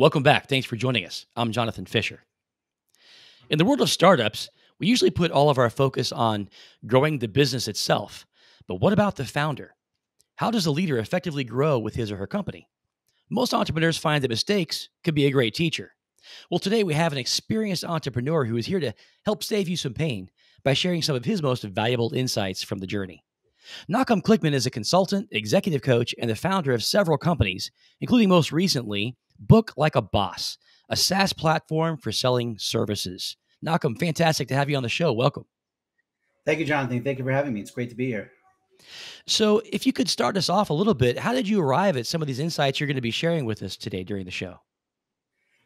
Welcome back. Thanks for joining us. I'm Jonathan Fisher. In the world of startups, we usually put all of our focus on growing the business itself. But what about the founder? How does a leader effectively grow with his or her company? Most entrepreneurs find that mistakes could be a great teacher. Well, today we have an experienced entrepreneur who is here to help save you some pain by sharing some of his most valuable insights from the journey. Nachum Kligman is a consultant, executive coach, and the founder of several companies, including most recently Book Like a Boss, a Saas platform for selling services. Nachum, fantastic to have you on the show. Welcome. Thank you, Jonathan. Thank you for having me. It's great to be here. So, if you could start us off a little bit, how did you arrive at some of these insights you're going to be sharing with us today during the show?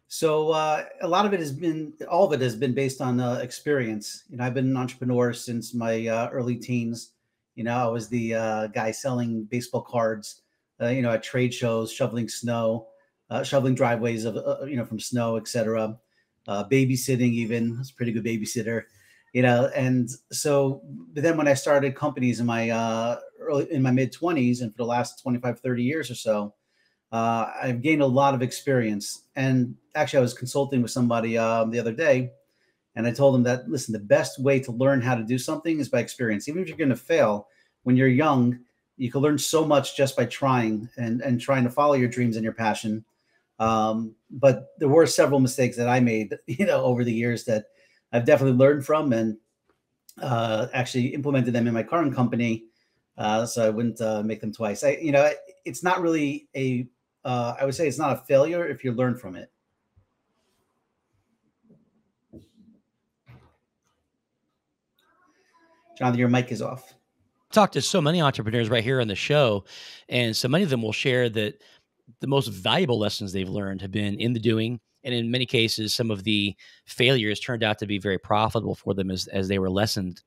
So a lot of it has been, all of it has been based on experience. I've been an entrepreneur since my early teens. I was the guy selling baseball cards, at trade shows, shoveling snow, shoveling driveways of, from snow, etc. Babysitting even. I was a pretty good babysitter. And so, but then when I started companies in my in my mid 20s and for the last 25, 30 years or so, I've gained a lot of experience. And actually, I was consulting with somebody the other day, and I told them that, listen, the best way to learn how to do something is by experience. Even if you're going to fail when you're young, you can learn so much just by trying and trying to follow your dreams and your passion. But there were several mistakes that I made, over the years that I've definitely learned from and actually implemented them in my current company. So I wouldn't make them twice. It's not really I would say it's not a failure if you learn from it. Jonathan, your mic is off. Talk to so many entrepreneurs right here on the show, and so many of them will share that the most valuable lessons they've learned have been in the doing. And in many cases, some of the failures turned out to be very profitable for them as they were lessons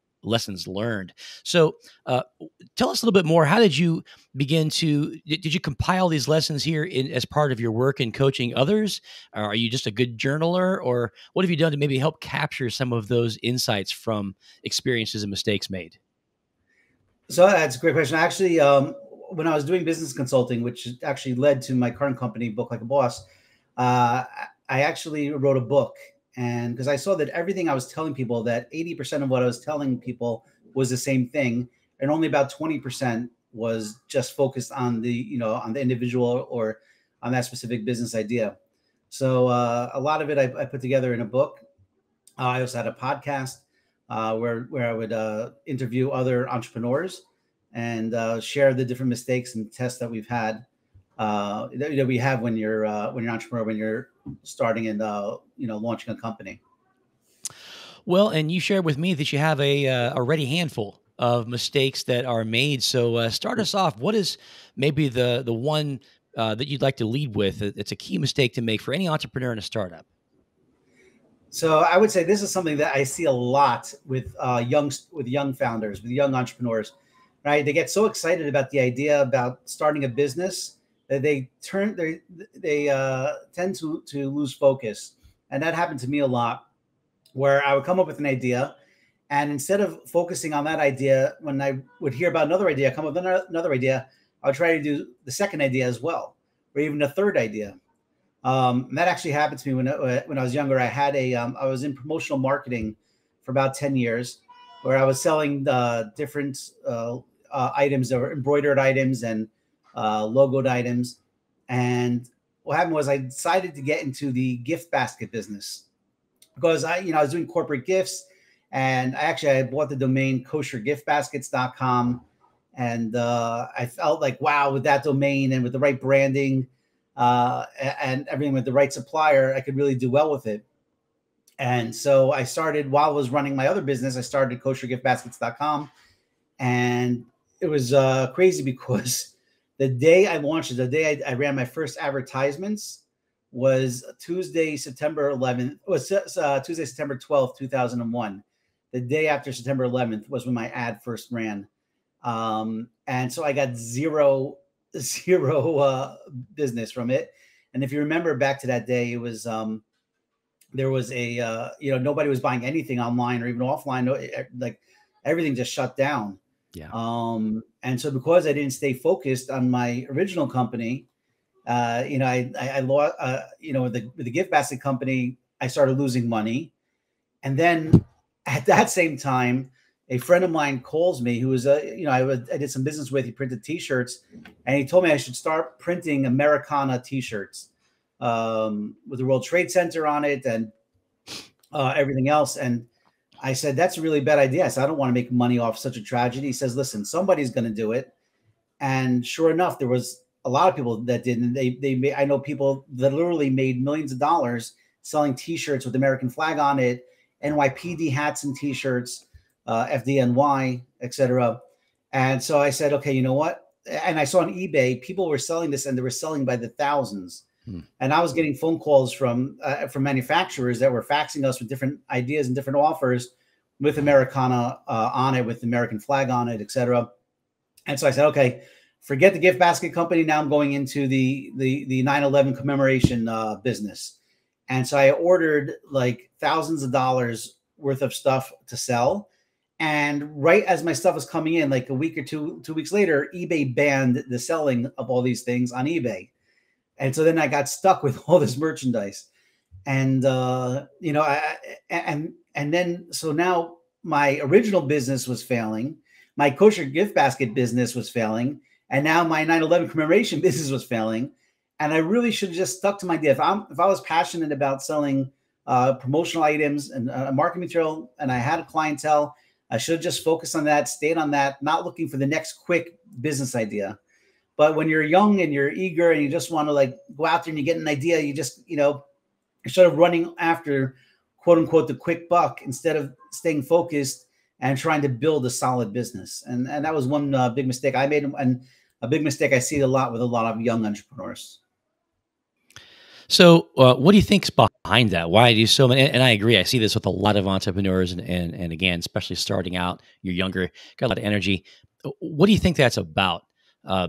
learned. So tell us a little bit more. How did you did you compile these lessons here as part of your work in coaching others? Or are you just a good journaler, or what have you done to maybe help capture some of those insights from experiences and mistakes made? So that's a great question. Actually, when I was doing business consulting, which actually led to my current company, Book Like a Boss, I actually wrote a book. And because I saw that everything I was telling people, that 80% of what I was telling people was the same thing, and only about 20% was just focused on on the individual or on that specific business idea. So a lot of it I put together in a book. I also had a podcast where I would interview other entrepreneurs and share the different mistakes and tests that we've had that we have when you're an entrepreneur, when you're starting and launching a company. Well, and you shared with me that you have a ready handful of mistakes that are made. So start us off. What is maybe the one that you'd like to lead with? It's a key mistake to make for any entrepreneur in a startup. So I would say this is something that I see a lot with young founders, with young entrepreneurs, right? They get so excited about the idea about starting a business that they tend to lose focus. And that happened to me a lot, where I would come up with an idea, and instead of focusing on that idea, when I would hear about another idea, come up with another idea, I would try to do the second idea as well, or even a third idea. That actually happened to me when I was younger. I was in promotional marketing for about 10 years, where I was selling different items that were embroidered items and logoed items. And what happened was I decided to get into the gift basket business because I was doing corporate gifts, and I bought the domain koshergiftbaskets.com. And I felt like, wow, with that domain and with the right branding, and everything with the right supplier, I could really do well with it. And so I started, while I was running my other business, I started koshergiftbaskets.com. And it was crazy because the day I launched it, the day I ran my first advertisements was Tuesday, September 11th, Tuesday, September 12th, 2001. The day after September 11th was when my ad first ran. And so I got zero business from it. And if you remember back to that day, it was there was nobody was buying anything online or even offline. Like everything just shut down. Yeah. And so because I didn't stay focused on my original company, I lost, with the gift basket company, I started losing money. And then at that same time, a friend of mine calls me who was, I did some business with, he printed t-shirts, and he told me I should start printing Americana t-shirts with the World Trade Center on it and everything else. And I said, that's a really bad idea. I said, I don't want to make money off such a tragedy. He says, listen, somebody's going to do it. And sure enough, there was a lot of people that did. And I know people that literally made millions of dollars selling t-shirts with the American flag on it, NYPD hats and t-shirts, FDNY, etc. And so I said, okay, you know what? And I saw on eBay, people were selling this and they were selling by the thousands. And I was getting phone calls from manufacturers that were faxing us with different ideas and different offers with Americana on it, with the American flag on it, etc. And so I said, okay, forget the gift basket company. Now I'm going into the 9/11 commemoration business. And so I ordered like thousands of dollars worth of stuff to sell. And right as my stuff was coming in, like a week or 2 weeks later, eBay banned the selling of all these things on eBay. And so then I got stuck with all this merchandise. And, so now my original business was failing. My kosher gift basket business was failing. And now my 9/11 commemoration business was failing. And I really should have just stuck to my idea. If I was passionate about selling promotional items and marketing material, and I had a clientele, I should have just focused on that, stayed on that, not looking for the next quick business idea. But when you're young and you're eager and you just want to like go out there and you get an idea, you just, instead of running after quote unquote the quick buck, instead of staying focused and trying to build a solid business. And that was one big mistake I made, and a big mistake I see a lot with a lot of young entrepreneurs. So what do you think's behind that? Why do so many? And I agree. I see this with a lot of entrepreneurs, and again, especially starting out, you're younger, got a lot of energy. What do you think that's about?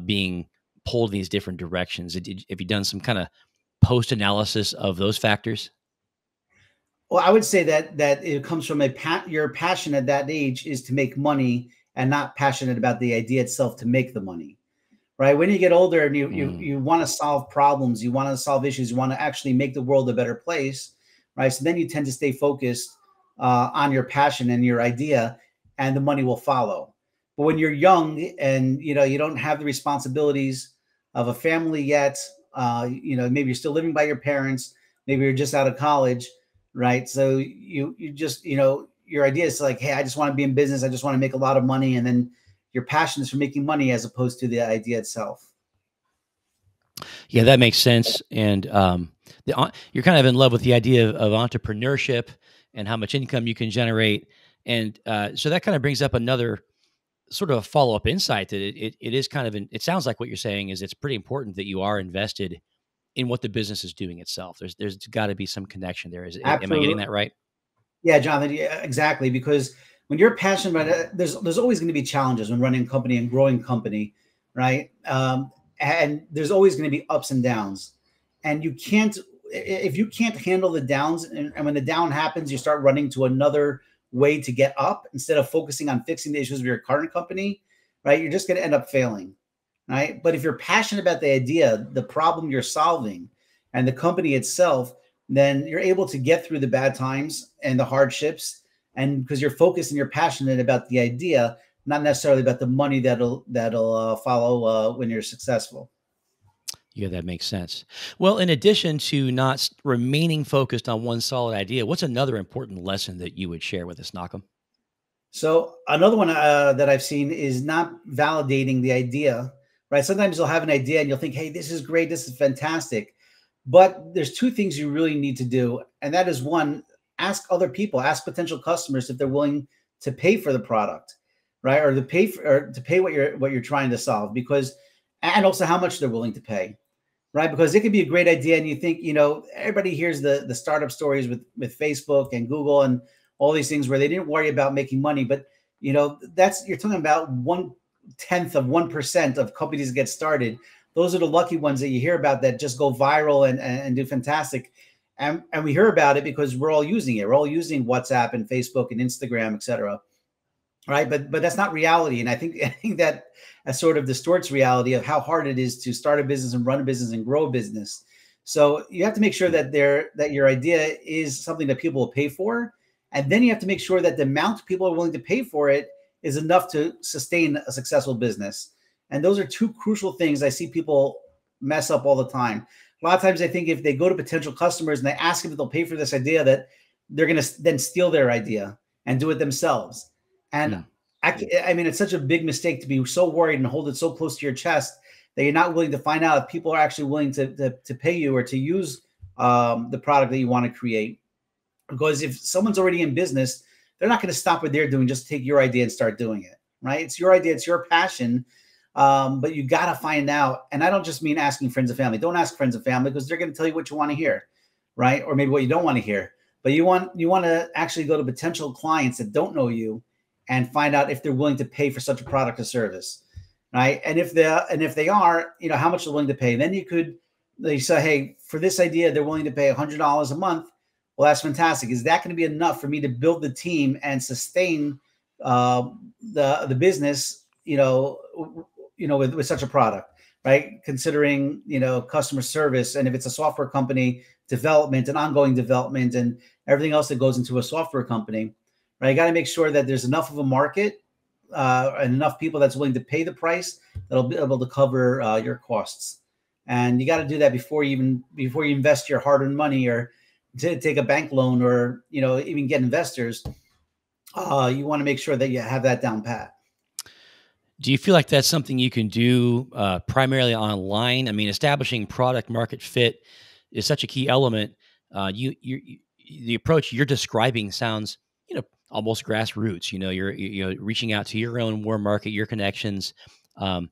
Being pulled in these different directions. Have you done some kind of post analysis of those factors? Well, I would say that it comes from your passion at that age is to make money, and not passionate about the idea itself to make the money. Right? When you get older and you want to solve problems, you want to solve issues, you want to actually make the world a better place, right? So then you tend to stay focused on your passion and your idea, and the money will follow. But when you're young and you don't have the responsibilities of a family yet, maybe you're still living by your parents, maybe you're just out of college, right? So you just your idea is like, hey, I just want to be in business, I just want to make a lot of money, and then your passion is for making money as opposed to the idea itself. Yeah, that makes sense. And you're kind of in love with the idea of entrepreneurship and how much income you can generate. And so that kind of brings up another sort of a follow-up insight that it is kind of, it sounds like what you're saying is it's pretty important that you are invested in what the business is doing itself. There's got to be some connection there. Am I getting that right? Yeah, Jonathan, yeah, exactly. Because when you're passionate about it, there's always going to be challenges when running a company and growing company, right? And there's always going to be ups and downs. And if you can't handle the downs, and when the down happens, you start running to another way to get up instead of focusing on fixing the issues of your current company, right? You're just going to end up failing, right? But if you're passionate about the idea, the problem you're solving, and the company itself, then you're able to get through the bad times and the hardships. And because you're focused and you're passionate about the idea, not necessarily about the money that'll follow when you're successful. Yeah, that makes sense. Well, in addition to not remaining focused on one solid idea, what's another important lesson that you would share with us, Nachum? So another one that I've seen is not validating the idea, right? Sometimes you'll have an idea and you'll think, hey, this is great, this is fantastic. But there's two things you really need to do. And that is, one, ask other people, ask potential customers if they're willing to pay for the product, right? Or to pay what you're trying to solve, and also how much they're willing to pay, right? Because it could be a great idea. And you think, everybody hears the startup stories with Facebook and Google and all these things where they didn't worry about making money. But, you're talking about 1/10 of 1% of companies that get started. Those are the lucky ones that you hear about that just go viral and do fantastic. And we hear about it because we're all using it. We're all using WhatsApp and Facebook and Instagram, et cetera. right? But that's not reality, and I think that sort of distorts reality of how hard it is to start a business and run a business and grow a business. So you have to make sure Hmm. that your idea is something that people will pay for, and then you have to make sure that the amount people are willing to pay for it is enough to sustain a successful business. And those are two crucial things I see people mess up all the time. A lot of times I think if they go to potential customers and they ask them if they'll pay for this idea, that they're going to then steal their idea and do it themselves. And Hmm. I mean, it's such a big mistake to be so worried and hold it so close to your chest that you're not willing to find out if people are actually willing to pay you or to use the product that you want to create. Because if someone's already in business, they're not going to stop what they're doing, just take your idea and start doing it, right? It's your idea, it's your passion, but you got to find out. And I don't just mean asking friends and family. Don't ask friends and family because they're going to tell you what you want to hear, right? Or maybe what you don't want to hear. But you want to actually go to potential clients that don't know you and find out if they're willing to pay for such a product or service, right? And if they are, how much they're willing to pay. Then they say, hey, for this idea, they're willing to pay $100 a month. Well, that's fantastic. Is that going to be enough for me to build the team and sustain the business? With such a product, right? Considering customer service, and if it's a software company, development and ongoing development, and everything else that goes into a software company, right? You got to make sure that there's enough of a market and enough people that's willing to pay the price that'll be able to cover your costs. And you got to do that before you invest your hard-earned money or to take a bank loan or even get investors. You want to make sure that you have that down pat. Do you feel like that's something you can do primarily online? I mean, establishing product market fit is such a key element. The approach you're describing sounds, almost grassroots. You're reaching out to your own warm market, your connections. Um,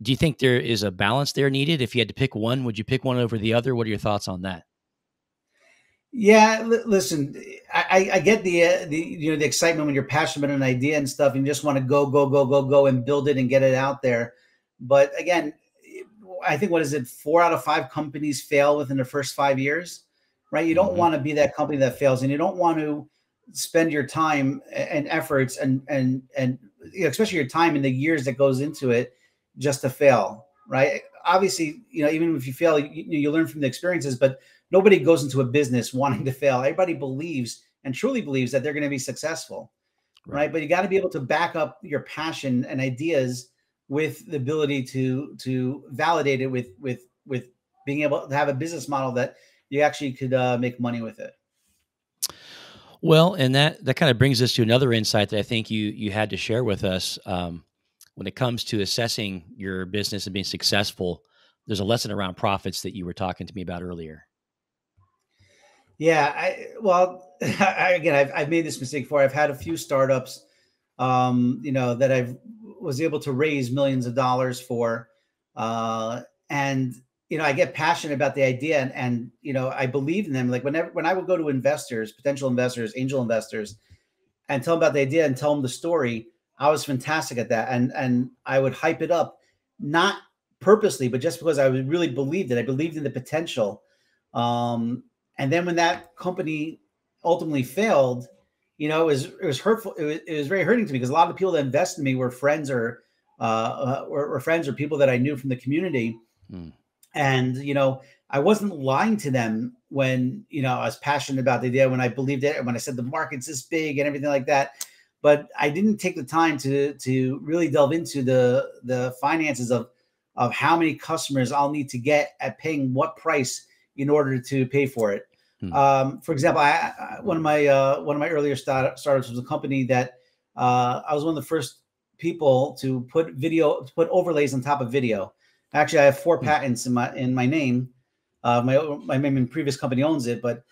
do you think there is a balance there needed? If you had to pick one, would you pick one over the other? What are your thoughts on that? Yeah, listen, I get the excitement when you're passionate about an idea and stuff, and you just want to go go go go go and build it and get it out there. But again, I think what is it? 4 out of 5 companies fail within the first 5 years, right? You don't Hmm. want to be that company that fails, and you don't want to spend your time and efforts and especially your time and the years that goes into it just to fail, right? Obviously, even if you fail, you learn from the experiences, but nobody goes into a business wanting to fail. Everybody believes and truly believes that they're going to be successful, Right. right? But you got to be able to back up your passion and ideas with the ability to validate it with being able to have a business model that you actually could make money with it. Well, and that kind of brings us to another insight that I think you had to share with us. When it comes to assessing your business and being successful, there's a lesson around profits that you were talking to me about earlier. Yeah, again, I've made this mistake before. I've had a few startups, that I've was able to raise millions of dollars for, and I get passionate about the idea, and I believe in them. Like when I would go to investors, potential investors, angel investors, and tell them about the idea and tell them the story, I was fantastic at that, and I would hype it up, not purposely, but just because I really believed it. I believed in the potential. Um, and then when that company ultimately failed, it was hurtful. It was very hurting to me because a lot of the people that invested in me were friends or friends or people that I knew from the community. Hmm. And I wasn't lying to them when I was passionate about the idea, when I believed it, and when I said the market's this big and everything like that. But I didn't take the time to really delve into the finances of how many customers I'll need to get at paying what price in order to pay for it. Hmm. For example, one of my earlier startups was a company that I was one of the first people to put overlays on top of video. Actually, I have 4 Hmm. patents in my name. My name in previous company owns it, but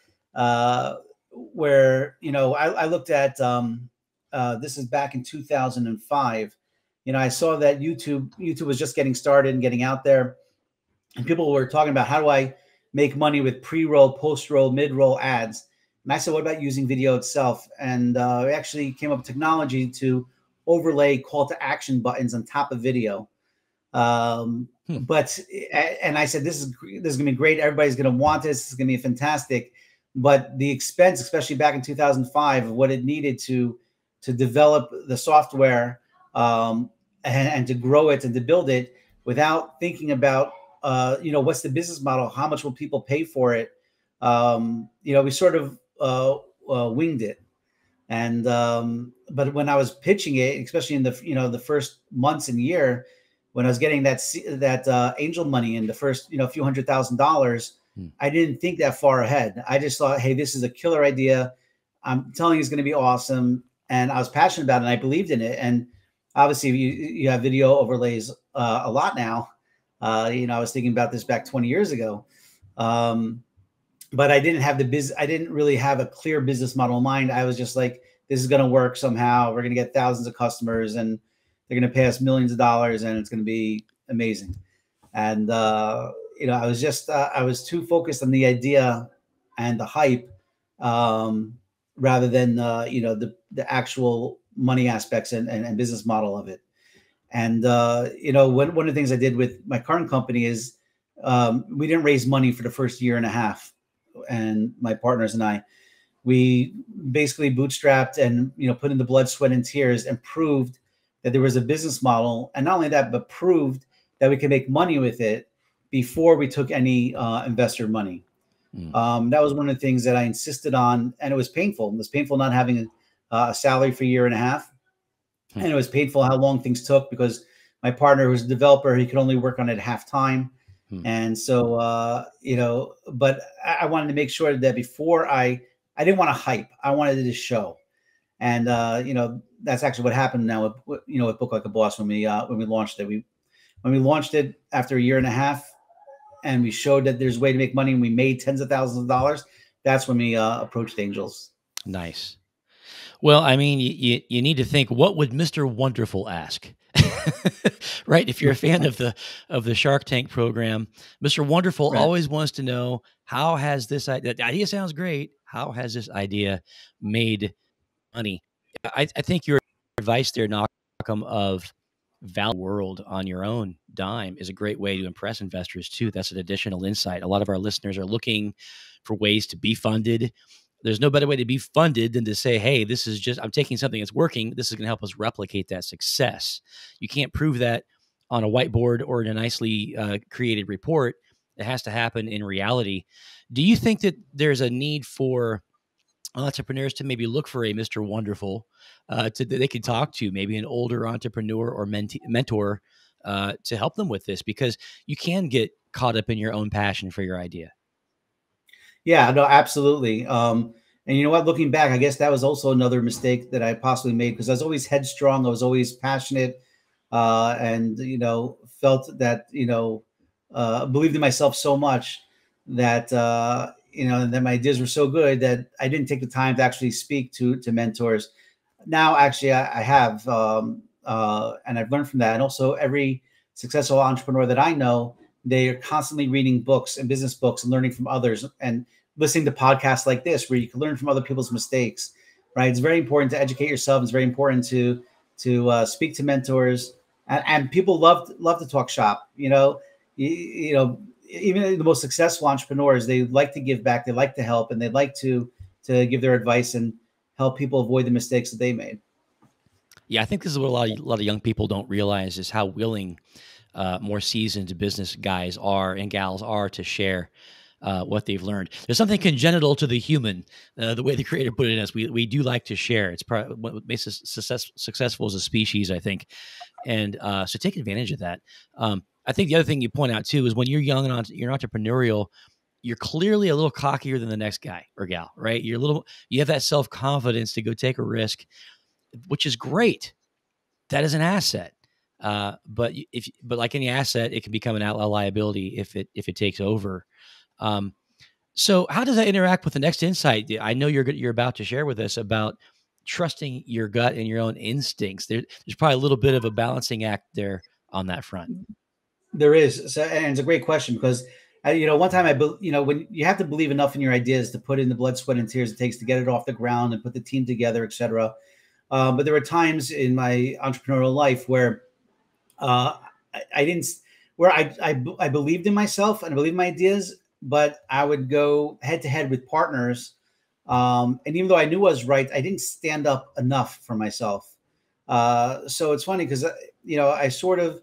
where I looked at this is back in 2005. I saw that YouTube was just getting started and getting out there, and people were talking about how do I make money with pre-roll, post-roll, mid-roll ads. And I said, what about using video itself? And we actually came up with technology to overlay call to action buttons on top of video. Hmm. But and I said, this is gonna be great. Everybody's gonna want this. It's gonna be fantastic. But the expense, especially back in 2005, of what it needed to to develop the software, and to grow it and to build it without thinking about, what's the business model? How much will people pay for it? We sort of winged it. And but when I was pitching it, especially in the first months and year, when I was getting that angel money in the first few $100,000, I didn't think that far ahead. I just thought, hey, this is a killer idea. I'm telling you, it's going to be awesome, and I was passionate about it, and I believed in it. And obviously, you have video overlays a lot now. I was thinking about this back 20 years ago. But I didn't have I didn't really have a clear business model in mind. I was just like, this is going to work somehow. We're going to get thousands of customers, and they're going to pay us millions of dollars, and it's going to be amazing. And I was too focused on the idea and the hype, rather than the actual money aspects and business model of it. And one of the things I did with my current company is, we didn't raise money for the first year and a half. And my partners and we basically bootstrapped and put in the blood, sweat, and tears, and proved that there was a business model, and not only that, but proved that we could make money with it before we took any investor money. That was one of the things that I insisted on, and it was painful. It was painful not having a salary for a year and a half, and it was painful how long things took, because my partner, who was a developer, he could only work on it half time. And so, but I wanted to make sure that before I didn't want to hype. I wanted it to show. And, that's actually what happened now with Book Like a Boss when we launched it. When we launched it after a year and a half, and we showed that there's a way to make money, and we made tens of thousands of dollars, that's when we approached angels. Nice. Well, I mean, you need to think, what would Mr. Wonderful ask? Right? If you're a fan of the Shark Tank program, Mr. Wonderful always wants to know, how has the idea sounds great. How has this idea made money? I think your advice there, Nachum, of value the world on your own dime is a great way to impress investors too. That's an additional insight. A lot of our listeners are looking for ways to be funded. There's no better way to be funded than to say, hey, I'm taking something that's working. This is going to help us replicate that success. You can't prove that on a whiteboard or in a nicely created report. It has to happen in reality. Do you think that there's a need for entrepreneurs to maybe look for a Mr. Wonderful that they can talk to, maybe an older entrepreneur or mentor to help them with this? Because you can get caught up in your own passion for your idea. Yeah, no, absolutely. And you know what? Looking back, I guess that was also another mistake that I possibly made, because I was always headstrong. I was always passionate, and felt that believed in myself so much that that my ideas were so good that I didn't take the time to actually speak to mentors. Now, actually, I have, and I've learned from that. And also, every successful entrepreneur that I know, they are constantly reading books and business books and learning from others, and listening to podcasts like this, where you can learn from other people's mistakes, right? It's very important to educate yourself. It's very important to speak to mentors, and people love to talk shop. Even the most successful entrepreneurs, they like to give back, they like to help, and they like to give their advice and help people avoid the mistakes that they made. Yeah, I think this is what a lot of young people don't realize, is how willing more seasoned business guys are and gals are to share what they've learned. There's something congenital to the human, the way the creator put it, as we do like to share. It's probably what makes us successful as a species, I think. And so take advantage of that. I think the other thing you point out too is, when you're young and you're entrepreneurial, you're clearly a little cockier than the next guy or gal, right? You have that self-confidence to go take a risk, which is great. That is an asset. But like any asset, it can become a liability if it takes over. So how does that interact with the next insight? I know you're about to share with us about trusting your gut and your own instincts. There's probably a little bit of a balancing act there on that front. There is. So, and it's a great question, because one time when you have to believe enough in your ideas to put in the blood, sweat, and tears it takes to get it off the ground and put the team together, etc. But there were times in my entrepreneurial life where I believed in myself and I believed in my ideas, but I would go head to head with partners And even though I knew I was right, I didn't stand up enough for myself. So it's funny because, I sort of,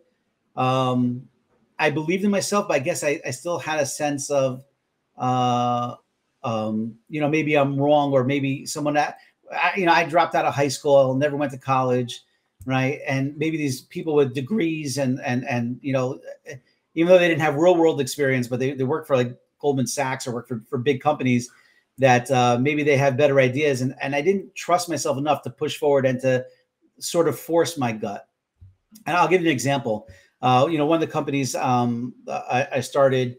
I believed in myself, but I guess I still had a sense of, maybe I'm wrong, or maybe someone that, I dropped out of high school, never went to college, right? And maybe these people with degrees and even though they didn't have real world experience, but they work for like Goldman Sachs or work for big companies, that maybe they have better ideas. And I didn't trust myself enough to push forward and to sort of force my gut. And I'll give you an example. One of the companies I started,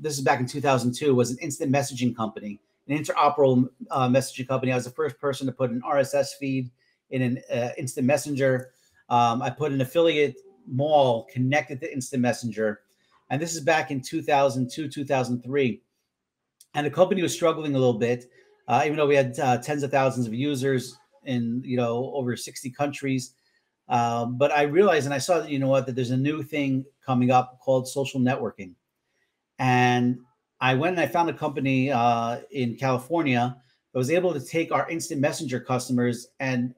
this is back in 2002, was an instant messaging company, an interoperable messaging company. I was the first person to put an RSS feed in an instant messenger. I put an affiliate mall connected to instant messenger. And this is back in 2002, 2003. And the company was struggling a little bit, even though we had tens of thousands of users in over 60 countries. But I realized, and I saw that that there's a new thing coming up called social networking. And I went and I found a company in California that was able to take our instant messenger customers and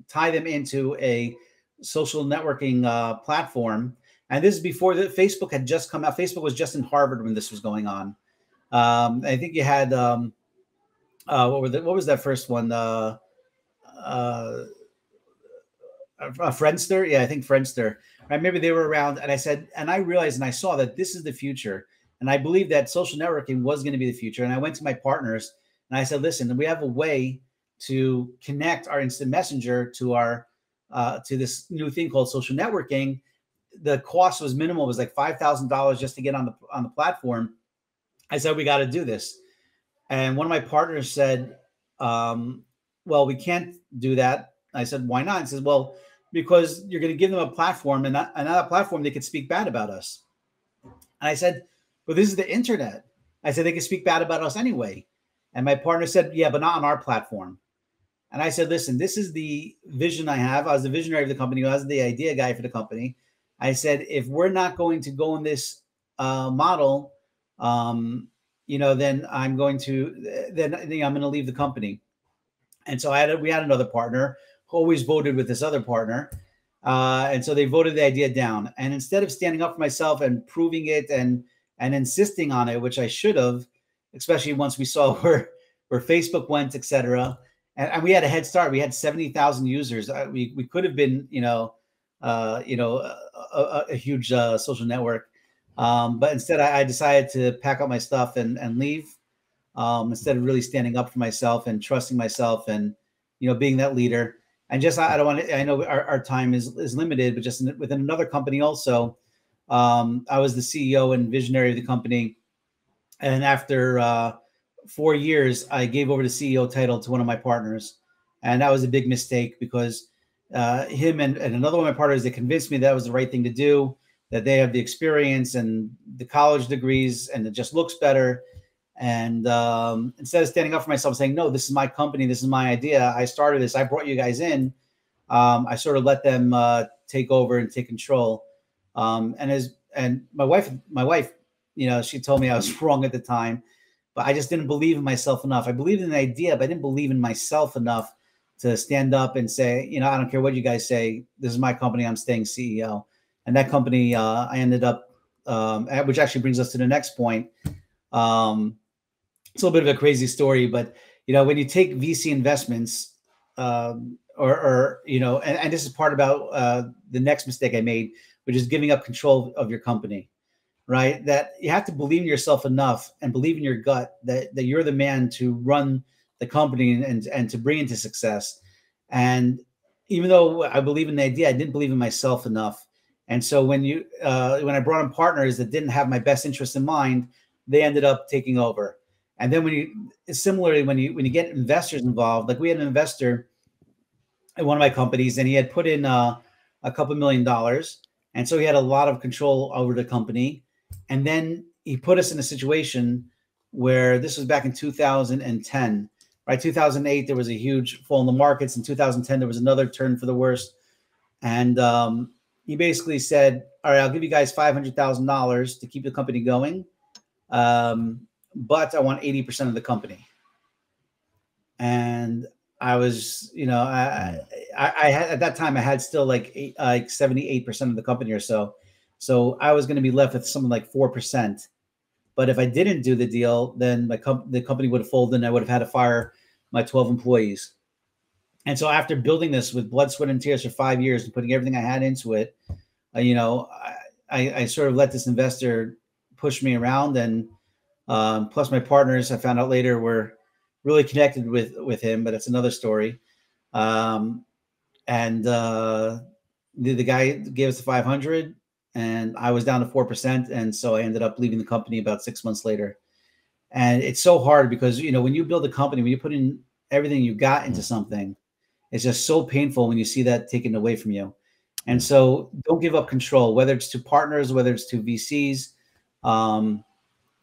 tie them into a social networking platform. And this is before Facebook had just come out. Facebook was just in Harvard when this was going on. I think you had what was that first one? Friendster, yeah, I think Friendster. Right, maybe they were around. And I realized, and I saw that this is the future, and I believe that social networking was going to be the future. And I went to my partners and I said, listen, we have a way to connect our instant messenger to our to this new thing called social networking. The cost was minimal; it was like $5,000 just to get on the platform. I said, we got to do this. And one of my partners said, well, we can't do that. I said, why not? He says, well, because you're going to give them a platform, and on that platform, they could speak bad about us. And I said, but this is the internet. I said, they could speak bad about us anyway. And my partner said, yeah, but not on our platform. And I said, listen, this is the vision I have. I was the visionary of the company. I was the idea guy for the company. I said, if we're not going to go in this model, then I'm going to leave the company. And so we had another partner who always voted with this other partner. And so they voted the idea down. And instead of standing up for myself and proving it and insisting on it, which I should have, especially once we saw where Facebook went, et cetera. And we had a head start. We had 70,000 users. We could have been, a huge social network. But instead, I decided to pack up my stuff and leave, instead of really standing up for myself and trusting myself and, being that leader. And just, I don't want to, I know our time is limited, but just within another company also, I was the CEO and visionary of the company. And after 4 years, I gave over the CEO title to one of my partners. And that was a big mistake because him and another one of my partners, they convinced me that was the right thing to do, that they have the experience and the college degrees, and it just looks better. And instead of standing up for myself, saying, no, this is my company, this is my idea, I started this, I brought you guys in, I sort of let them take over and take control. And my wife, she told me I was wrong at the time, but I just didn't believe in myself enough. I believed in the idea, but I didn't believe in myself enough to stand up and say, I don't care what you guys say, this is my company, I'm staying CEO. And that company, I ended up, which actually brings us to the next point. It's a little bit of a crazy story, but when you take VC investments, and this is part about the next mistake I made, which is giving up control of your company, right? That you have to believe in yourself enough and believe in your gut that you're the man to run the company and to bring it to success. And even though I believe in the idea, I didn't believe in myself enough. And so when I brought in partners that didn't have my best interest in mind, they ended up taking over. And then when you get investors involved, like we had an investor in one of my companies, and he had put in a couple $1 million, and so he had a lot of control over the company. And then he put us in a situation where this was back in 2010, right? 2008, there was a huge fall in the markets. In 2010, there was another turn for the worst. And he basically said, all right, I'll give you guys $500,000 to keep the company going. But I want 80% of the company. and I was, I had at that time I had still like 78% of the company or so. So I was going to be left with something like 4%. But if I didn't do the deal, then the company would have folded and I would have had to fire my 12 employees. And so after building this with blood, sweat, and tears for 5 years and putting everything I had into it, I sort of let this investor push me around. And plus my partners, I found out later, were really connected with him, but it's another story. And the guy gave us the 500 and I was down to 4%. And so I ended up leaving the company about 6 months later. And it's so hard because, when you build a company, when you put in everything you got into something, it's just so painful when you see that taken away from you. And so don't give up control, whether it's to partners, whether it's to VCs,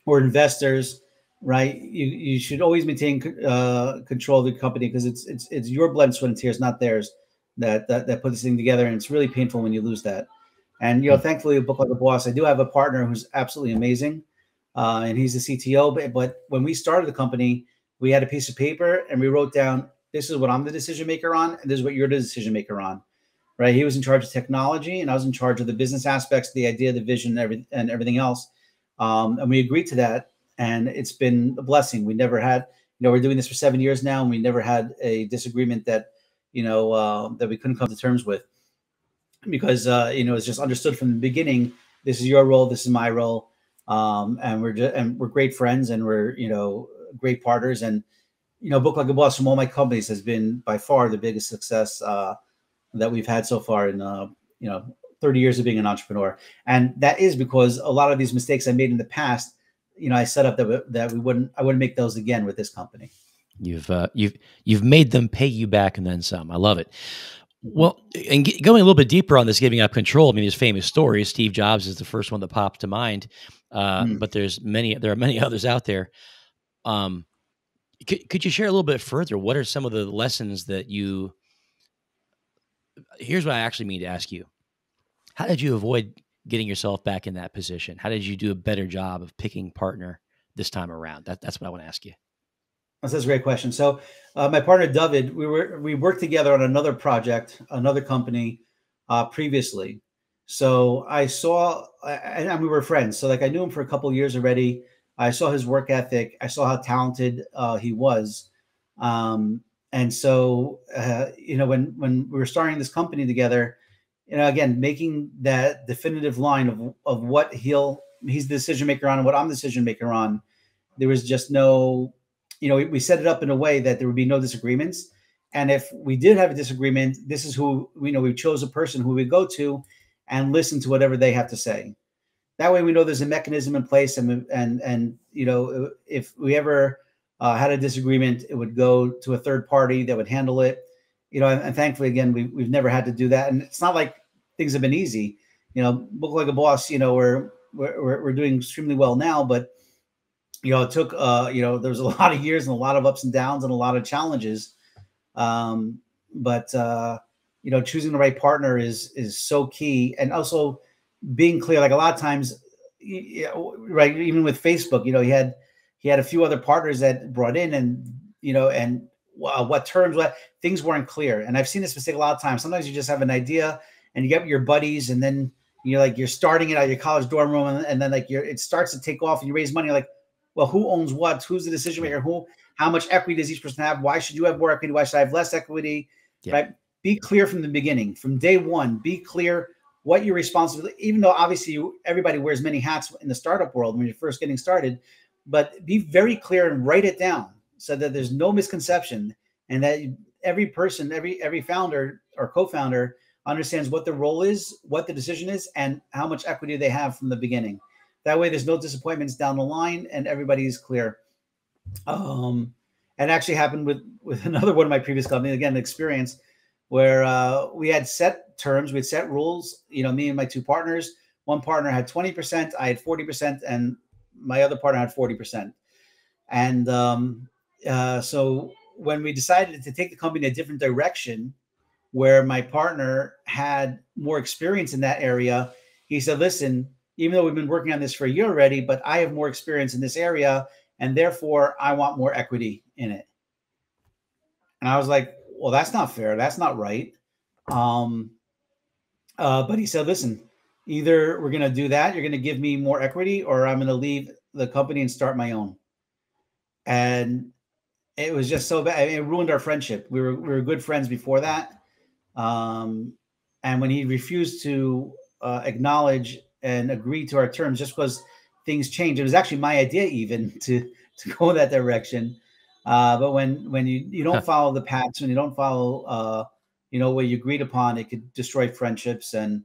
or investors, right? You should always maintain control of the company because it's your blood, sweat, and tears, not theirs, that put this thing together. And it's really painful when you lose that. And, thankfully, a book like a boss, I do have a partner who's absolutely amazing. And he's the CTO. But when we started the company, we had a piece of paper and we wrote down, this is what I'm the decision maker on, and this is what you're the decision maker on, right? He was in charge of technology and I was in charge of the business aspects, the idea, the vision, and everything else. And we agreed to that. And it's been a blessing. We never had, we're doing this for 7 years now, and we never had a disagreement that, that we couldn't come to terms with, because, it's just understood from the beginning, this is your role, this is my role. And we're great friends, and we're, great partners. And, Book Like a Boss from all my companies has been by far the biggest success that we've had so far in, 30 years of being an entrepreneur. And that is because a lot of these mistakes I made in the past, I set up that I wouldn't make those again with this company. You've made them pay you back and then some. I love it. Well, and going a little bit deeper on this giving up control, I mean, there's famous stories. Steve Jobs is the first one that popped to mind, but there are many others out there. Could you share a little bit further? What are some of the lessons that here's what I actually mean to ask you. How did you avoid getting yourself back in that position? How did you do a better job of picking partner this time around? That's what I want to ask you. That's a great question. So my partner, David, we worked together on another project, another company previously. So I saw, and we were friends. So like I knew him for a couple of years already. I saw his work ethic. I saw how talented he was. And so, when we were starting this company together, again, making that definitive line of what he's the decision maker on and what I'm the decision maker on, there was just no, we set it up in a way that there would be no disagreements. And if we did have a disagreement, this is who, we chose a person who we go to and listen to whatever they have to say. That way we know there's a mechanism in place, and if we ever had a disagreement, it would go to a third party that would handle it. And thankfully, again, we've never had to do that. And it's not like things have been easy. Book Like a Boss, we're doing extremely well now, but it took there was a lot of years and a lot of ups and downs and a lot of challenges. But choosing the right partner is so key. And also being clear, like a lot of times, right, even with Facebook, he had a few other partners that brought in, and what terms, what things weren't clear. And I've seen this mistake a lot of times. Sometimes you just have an idea and you get with your buddies, and then you're starting it out of your college dorm room, and then it starts to take off and you raise money. You're like, well, who owns what? Who's the decision maker? How much equity does each person have? Why should you have more equity? Why should I have less equity? Yeah. Right? Be clear from the beginning, from day one. Be clear what your responsibility, even though obviously everybody wears many hats in the startup world when you're first getting started, but be very clear and write it down so that there's no misconception, and that every person, every founder or co-founder understands what the role is, what the decision is, and how much equity they have from the beginning. That way there's no disappointments down the line and everybody's clear. It actually happened with another one of my previous companies, again, experience, where we had set terms, we had set rules, me and my two partners. One partner had 20%, I had 40%, and my other partner had 40%. And so when we decided to take the company in a different direction, where my partner had more experience in that area, he said, listen, even though we've been working on this for a year already, but I have more experience in this area, and therefore I want more equity in it. And I was like, well, that's not fair. That's not right. Um, but he said, listen, either we're going to do that, you're going to give me more equity, or I'm going to leave the company and start my own. And it was just so bad. It ruined our friendship. We were good friends before that. Um, and when he refused to acknowledge and agree to our terms, just because things changed, it was actually my idea even to go that direction. But when you don't follow the paths, when you don't follow what you agreed upon, it could destroy friendships, and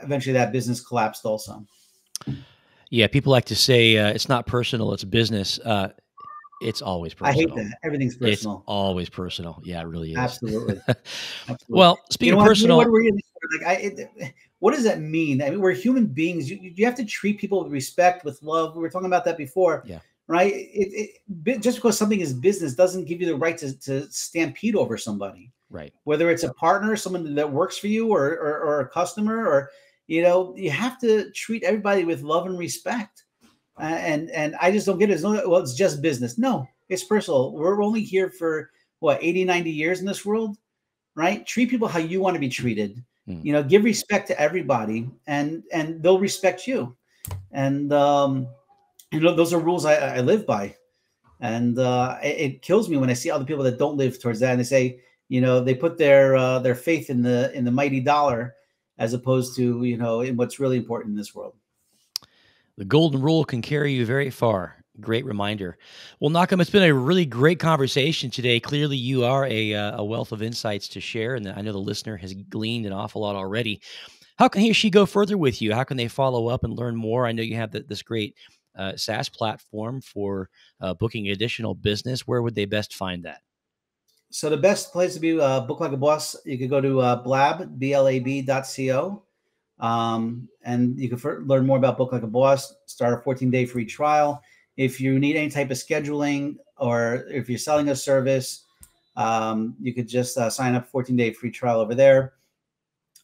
eventually that business collapsed also. Yeah, people like to say it's not personal, it's business. It's always I hate personal. that. Everything's It's personal. always personal. Yeah, it really is. Absolutely. Absolutely. Well, You speaking know of what? What personal, were you like? What does that mean? I mean, we're human beings. You have to treat people with respect, with love. We were talking about that before, yeah, right? Just because something is business doesn't give you the right to stampede over somebody, right. whether it's a partner, someone that works for you, or a customer, or you have to treat everybody with love and respect. And I just don't get it. Well, it's just business. No, it's personal. We're only here for what 80, 90 years in this world, right? Treat people how you want to be treated. Mm. Give respect to everybody, and they'll respect you. And those are rules I live by. And it kills me when I see other people that don't live towards that, and they say, they put their faith in the mighty dollar, as opposed to in what's really important in this world. The golden rule can carry you very far. Great reminder. Well, Nachum, it's been a really great conversation today. Clearly, you are a wealth of insights to share, and I know the listener has gleaned an awful lot already. How can he or she go further with you? How can they follow up and learn more? I know you have this great SaaS platform for booking additional business. Where would they best find that? So the best place to be book like a boss, you could go to blab.co. And you can learn more about Book Like a Boss. Start a 14-day free trial. If you need any type of scheduling, or if you're selling a service, you could just sign up 14-day free trial over there.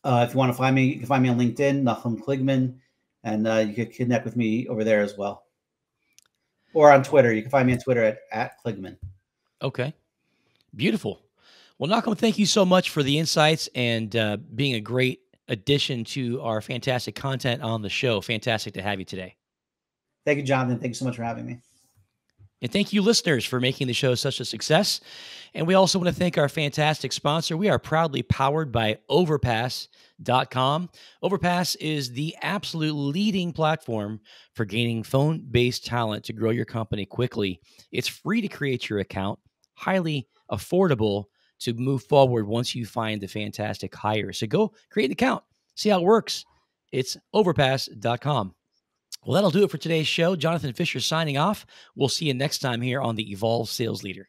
If you want to find me, you can find me on LinkedIn, Nachum Kligman, and you can connect with me over there as well. Or on Twitter. You can find me on Twitter at Kligman. Okay. Beautiful. Well, Nachum, thank you so much for the insights and being a great addition to our fantastic content on the show. Fantastic to have you today. Thank you, Jonathan. Thank you so much for having me. And thank you, listeners, for making the show such a success. And we also want to thank our fantastic sponsor. We are proudly powered by Overpass.com. Overpass is the absolute leading platform for gaining phone-based talent to grow your company quickly. It's free to create your account, highly affordable to move forward once you find the fantastic hire. So go create an account, see how it works. It's Overpass.com. Well, that'll do it for today's show. Jonathan Fisher signing off. We'll see you next time here on the Evolve Sales Leader.